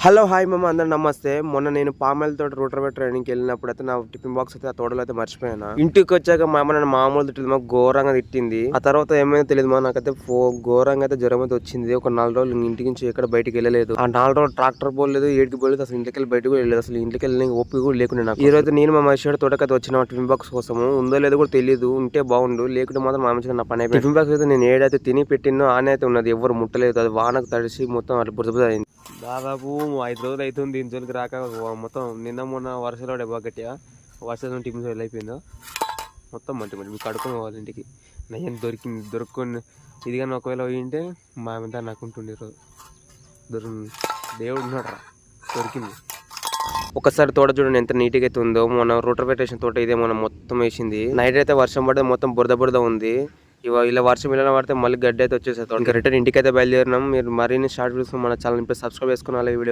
Hello hi మామ అందరు నమస్తే. మొన్న నేను పామాయిల్ తోట రూటర్ ట్రైనింగ్కి వెళ్ళినప్పుడు అయితే నా టిఫిన్ బాక్స్ అయితే ఆ తోటలో అయితే మర్చిపోయాను. ఇంటికి వచ్చాక మా అమ్మ నన్ను మామూలు తిట్టింది, మాకు ఘోరంగా తిట్టింది. ఆ తర్వాత ఏమైనా తెలియదు మా నాకైతే ఘోరంగా అయితే జ్వరం అయితే వచ్చింది. ఒక 4 రోజులు ఇంటికి నుంచి ఎక్కడ బయటికి వెళ్ళలేదు. ఆ 4 రోజులు ట్రాక్టర్ పోలేదు, ఏడికి పోలేదు, అసలు ఇంటికి వెళ్ళి బయటకు వెళ్ళలేదు. అసలు ఇంటికి వెళ్ళి ఓపిక కూడా లేకుండా నాకు. ఈ రోజు నేను మా మనిషి తోటకైతే వచ్చిన టిఫిన్ బాక్స్ కోసము. ఉందో లేదో కూడా తెలియదు, ఉంటే బాగుండు, లేకుంటే మాత్రం మా మంచిగా నా పని అయిపోయింది. టిఫిన్ బాక్స్ అయితే నేను ఏడైతే తిని పెట్టినో ఆనే అయితే ఉన్నది, ఎవరు ముట్టలేదు. అది వానకు తడిసి మొత్తం అట్లా బురద అయింది. దాదాపు 5 రోజులు అవుతుంది దీని జోలికి రాక. మొత్తం నిన్న మొన్న వర్షాలు బాగా గట్టిగా వర్షం టిఫిన్ వెళ్ళిపోయిందో మొత్తం మంచి మీకు కడుక్కొని పోవాలి ఇంటికి. నయ్యని దొరుకుని ఇది కానీ ఒకవేళ పోయింటే మా మీద నాకు ఉంటుండే రోజు దేవుడు ఉన్నాడు రా, దొరికింది. ఒకసారి తోట చూడండి ఎంత నీట్గా అయితే ఉందో. మన రూటర్ పెట్టేసిన తోట ఇదే మనం మొత్తం వేసింది. నైట్ అయితే వర్షం పడితే మొత్తం బురద ఉంది. ఇలా వర్షం ఇలా పడితే మళ్ళీ గడ్డి అయితే వచ్చేసేది. ఇంకా రిటర్న్ ఇంటికి అయితే బయలుదేరినాం. మీరు మరిన్ని షార్ట్ వీడియోస్ మన ఛానల్ సబ్స్క్రైబ్ చేసుకోవాలి. వీడియో